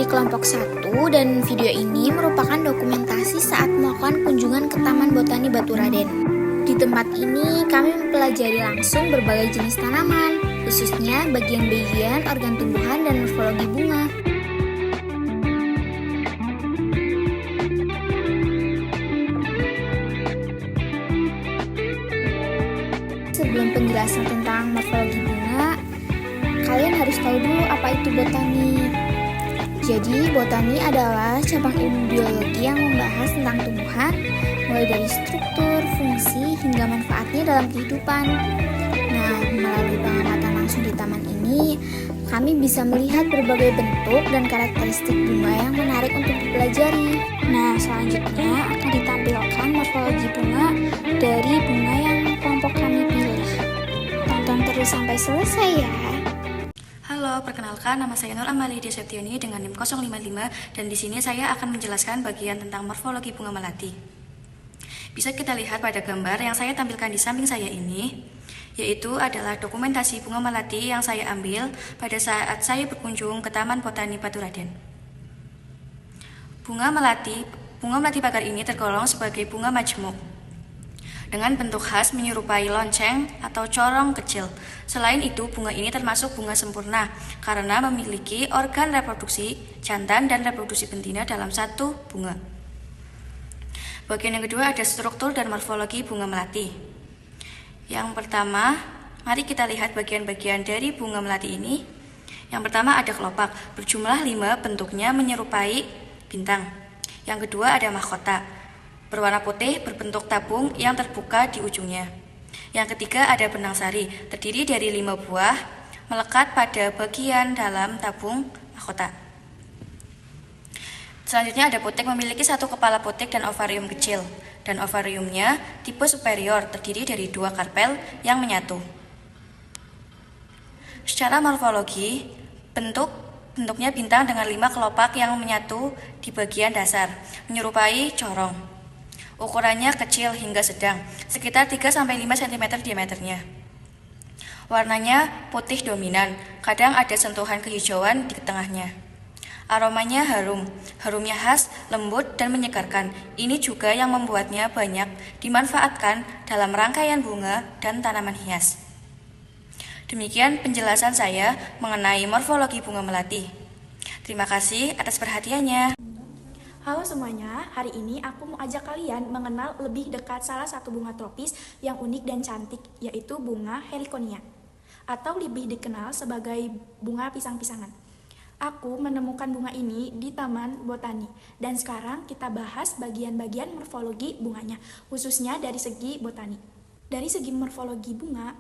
kelompok 1 dan video ini merupakan dokumentasi saat melakukan kunjungan ke Taman Botani Baturaden. Di tempat ini kami mempelajari langsung berbagai jenis tanaman, khususnya bagian-bagian organ tumbuhan dan morfologi bunga. Sebelum penjelasan tentang morfologi bunga, kalian harus tahu dulu apa itu botani. Jadi, botani adalah cabang ilmu biologi yang membahas tentang tumbuhan, mulai dari struktur, fungsi, hingga manfaatnya dalam kehidupan. Nah, melalui pengamatan langsung di taman ini, kami bisa melihat berbagai bentuk dan karakteristik bunga yang menarik untuk dipelajari. Nah, selanjutnya akan ditampilkan morfologi bunga dari bunga yang kelompok kami pilih. Tonton terus sampai selesai ya. Halo, perkenalkan nama saya Nur Amali Septiani dengan NIM 055 dan di sini saya akan menjelaskan bagian tentang morfologi bunga melati. Bisa kita lihat pada gambar yang saya tampilkan di samping saya ini, yaitu adalah dokumentasi bunga melati yang saya ambil pada saat saya berkunjung ke Taman Botani Baturaden. Bunga melati pagar ini tergolong sebagai bunga majemuk, dengan bentuk khas menyerupai lonceng atau corong kecil. Selain itu, bunga ini termasuk bunga sempurna karena memiliki organ reproduksi jantan dan reproduksi betina dalam satu bunga. Bagian yang kedua ada struktur dan morfologi bunga melati. Yang pertama, mari kita lihat bagian-bagian dari bunga melati ini. Yang pertama ada kelopak, berjumlah 5, bentuknya menyerupai bintang. Yang kedua ada mahkota, berwarna putih, berbentuk tabung yang terbuka di ujungnya. Yang ketiga ada benang sari, terdiri dari 5 buah, melekat pada bagian dalam tabung mahkota. Selanjutnya ada putik, memiliki 1 kepala putik dan ovarium kecil, dan ovariumnya tipe superior, terdiri dari 2 karpel yang menyatu. Secara morfologi, bentuknya bintang dengan 5 kelopak yang menyatu di bagian dasar, menyerupai corong. Ukurannya kecil hingga sedang, sekitar 3-5 cm diameternya. Warnanya putih dominan, kadang ada sentuhan kehijauan di tengahnya. Aromanya harum, harumnya khas, lembut dan menyegarkan. Ini juga yang membuatnya banyak dimanfaatkan dalam rangkaian bunga dan tanaman hias. Demikian penjelasan saya mengenai morfologi bunga melati. Terima kasih atas perhatiannya. Halo semuanya, hari ini aku mau ajak kalian mengenal lebih dekat salah satu bunga tropis yang unik dan cantik, yaitu bunga Heliconia, atau lebih dikenal sebagai bunga pisang-pisangan. Aku menemukan bunga ini di Taman Botani, dan sekarang kita bahas bagian-bagian morfologi bunganya, khususnya dari segi botani. Dari segi morfologi bunga,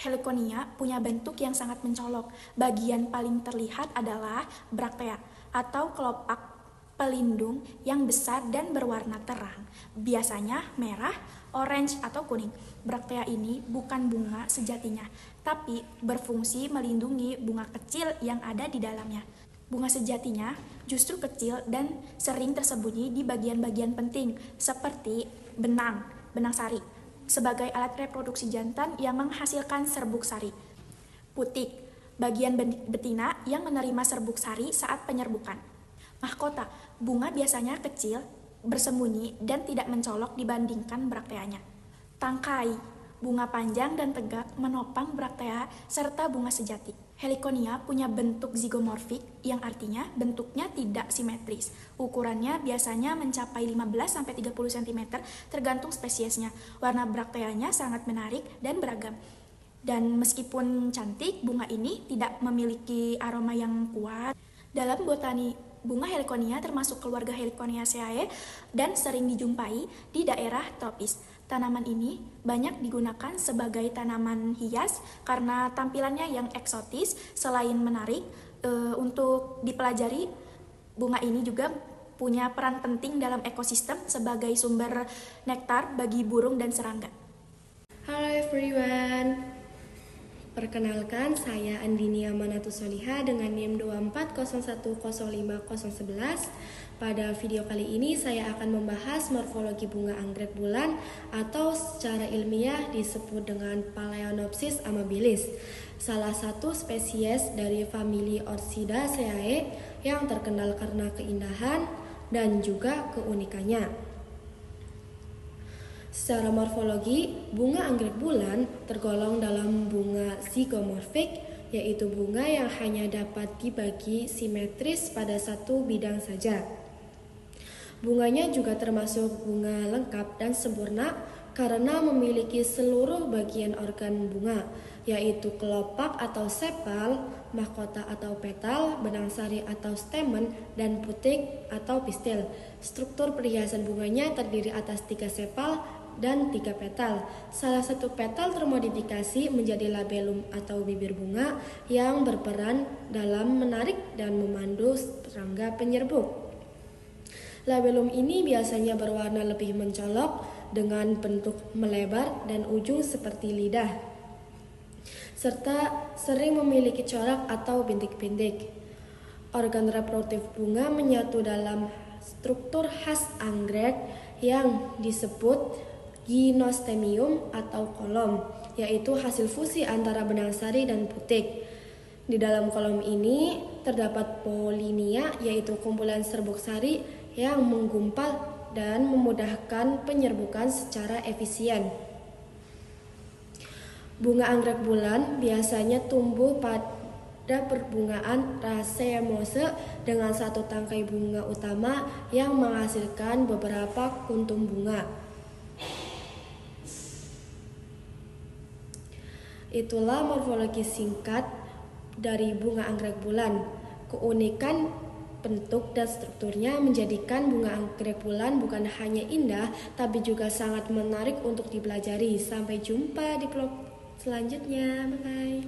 Heliconia punya bentuk yang sangat mencolok. Bagian paling terlihat adalah braktea, atau kelopak pelindung yang besar dan berwarna terang, biasanya merah, orange, atau kuning. Braktea ini bukan bunga sejatinya, tapi berfungsi melindungi bunga kecil yang ada di dalamnya. Bunga sejatinya justru kecil dan sering tersembunyi di bagian-bagian penting, seperti benang sari, sebagai alat reproduksi jantan yang menghasilkan serbuk sari. Putik, bagian betina yang menerima serbuk sari saat penyerbukan. Mahkota, bunga biasanya kecil, bersembunyi, dan tidak mencolok dibandingkan brakteanya. Tangkai, bunga panjang dan tegak menopang braktea serta bunga sejati. Heliconia punya bentuk zigomorfik, yang artinya bentuknya tidak simetris. Ukurannya biasanya mencapai 15-30 cm tergantung spesiesnya. Warna brakteanya sangat menarik dan beragam. Dan meskipun cantik, bunga ini tidak memiliki aroma yang kuat. Dalam botani, bunga Heliconia termasuk keluarga Heliconiaceae dan sering dijumpai di daerah tropis. Tanaman ini banyak digunakan sebagai tanaman hias karena tampilannya yang eksotis. Selain menarik untuk dipelajari, bunga ini juga punya peran penting dalam ekosistem sebagai sumber nektar bagi burung dan serangga. Halo everyone. Perkenalkan, saya Andini Amanatus Soliha dengan NIM 240105011. Pada video kali ini saya akan membahas morfologi bunga anggrek bulan atau secara ilmiah disebut dengan Phalaenopsis amabilis, salah satu spesies dari famili Orchidaceae yang terkenal karena keindahan dan juga keunikannya. Secara morfologi, bunga anggrek bulan tergolong dalam bunga zigomorfik, yaitu bunga yang hanya dapat dibagi simetris pada satu bidang saja. Bunganya juga termasuk bunga lengkap dan sempurna karena memiliki seluruh bagian organ bunga, yaitu kelopak atau sepal, mahkota atau petal, benang sari atau stamen, dan putik atau pistil. Struktur perhiasan bunganya terdiri atas 3 sepal dan 3 petal. Salah satu petal termodifikasi menjadi labellum atau bibir bunga yang berperan dalam menarik dan memandu serangga penyerbuk. Labellum ini biasanya berwarna lebih mencolok dengan bentuk melebar dan ujung seperti lidah, serta sering memiliki corak atau bintik-bintik. Organ reproduktif bunga menyatu dalam struktur khas anggrek yang disebut gynostemium atau kolom, yaitu hasil fusi antara benang sari dan putik. Di dalam kolom ini terdapat polinia, yaitu kumpulan serbuk sari yang menggumpal dan memudahkan penyerbukan secara efisien. Bunga anggrek bulan biasanya tumbuh pada perbungaan racemose dengan satu tangkai bunga utama yang menghasilkan beberapa kuntum bunga. Itulah morfologi singkat dari bunga anggrek bulan. Keunikan bentuk dan strukturnya menjadikan bunga anggrek bulan bukan hanya indah, tapi juga sangat menarik untuk dipelajari. Sampai jumpa di vlog selanjutnya. Bye-bye.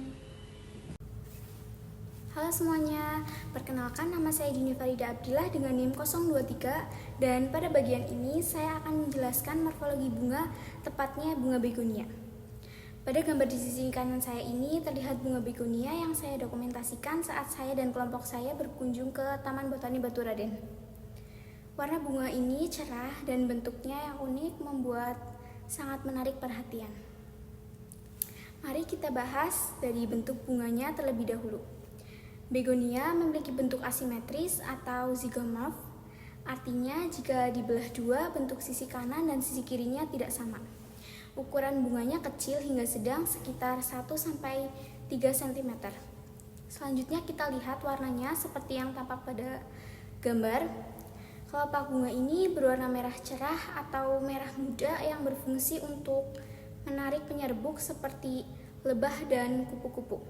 Halo semuanya, perkenalkan nama saya Dini Farida Abdillah dengan NIM 023, dan pada bagian ini saya akan menjelaskan morfologi bunga, tepatnya bunga begonia. Pada gambar di sisi kanan saya ini terlihat bunga begonia yang saya dokumentasikan saat saya dan kelompok saya berkunjung ke Taman Botani Baturaden. Warna bunga ini cerah dan bentuknya yang unik membuat sangat menarik perhatian. Mari kita bahas dari bentuk bunganya terlebih dahulu. Begonia memiliki bentuk asimetris atau zygomorph, artinya jika dibelah dua, bentuk sisi kanan dan sisi kirinya tidak sama. Ukuran bunganya kecil hingga sedang, sekitar 1-3 cm. Selanjutnya kita lihat warnanya seperti yang tampak pada gambar. Kelopak bunga ini berwarna merah cerah atau merah muda yang berfungsi untuk menarik penyerbuk seperti lebah dan kupu-kupu.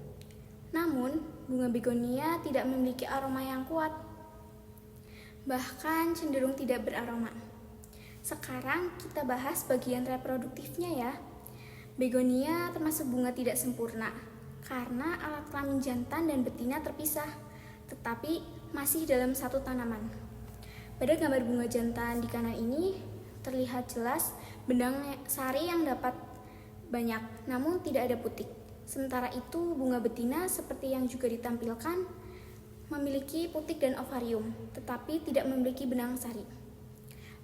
Namun, bunga begonia tidak memiliki aroma yang kuat, bahkan cenderung tidak beraroma. Sekarang kita bahas bagian reproduktifnya ya. Begonia termasuk bunga tidak sempurna karena alat kelamin jantan dan betina terpisah, tetapi masih dalam satu tanaman. Pada gambar bunga jantan di kanan ini terlihat jelas benang sari yang dapat banyak, namun tidak ada putik. Sementara itu bunga betina seperti yang juga ditampilkan memiliki putik dan ovarium, tetapi tidak memiliki benang sari.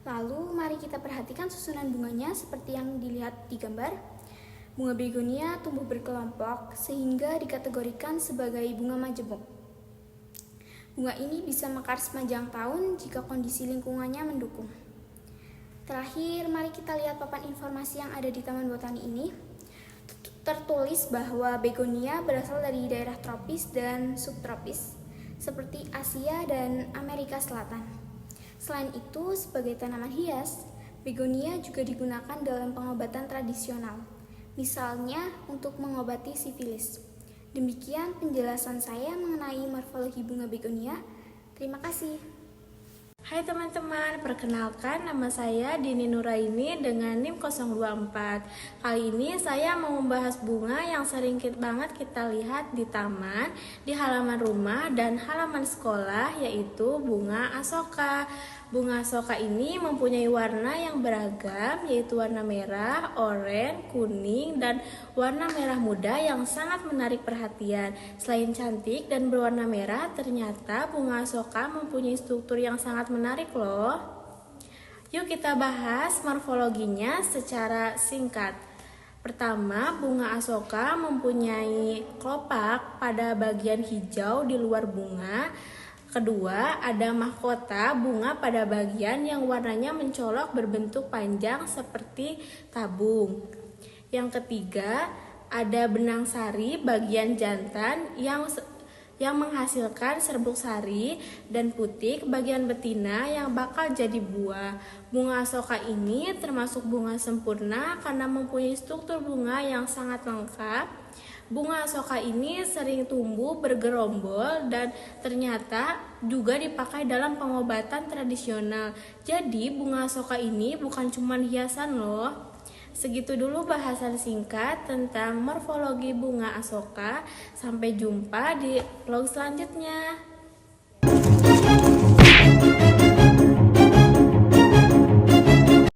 Lalu mari kita perhatikan susunan bunganya seperti yang dilihat di gambar. Bunga begonia tumbuh berkelompok sehingga dikategorikan sebagai bunga majemuk. Bunga ini bisa mekar sepanjang tahun jika kondisi lingkungannya mendukung. Terakhir, mari kita lihat papan informasi yang ada di Taman Botani ini. Tertulis bahwa begonia berasal dari daerah tropis dan subtropis seperti Asia dan Amerika Selatan. Selain itu, sebagai tanaman hias, begonia juga digunakan dalam pengobatan tradisional, misalnya untuk mengobati sifilis. Demikian penjelasan saya mengenai morfologi bunga begonia. Terima kasih. Hai teman-teman, perkenalkan nama saya Dini Nuraini dengan NIM 024. Kali ini saya mau membahas bunga yang sering banget kita lihat di taman, di halaman rumah, dan halaman sekolah, yaitu bunga asoka. Bunga asoka ini mempunyai warna yang beragam, yaitu warna merah, oranye, kuning, dan warna merah muda yang sangat menarik perhatian. Selain cantik dan berwarna merah, ternyata bunga asoka mempunyai struktur yang sangat menarik loh. Yuk kita bahas morfologinya secara singkat. Pertama, bunga asoka mempunyai kelopak pada bagian hijau di luar bunga. Kedua, ada mahkota bunga pada bagian yang warnanya mencolok berbentuk panjang seperti tabung. Yang ketiga, ada benang sari bagian jantan yang menghasilkan serbuk sari, dan putik bagian betina yang bakal jadi buah. Bunga asoka ini termasuk bunga sempurna karena mempunyai struktur bunga yang sangat lengkap. Bunga asoka ini sering tumbuh bergerombol dan ternyata juga dipakai dalam pengobatan tradisional. Jadi bunga asoka ini bukan cuma hiasan loh. Segitu dulu bahasan singkat tentang morfologi bunga asoka. Sampai jumpa di vlog selanjutnya.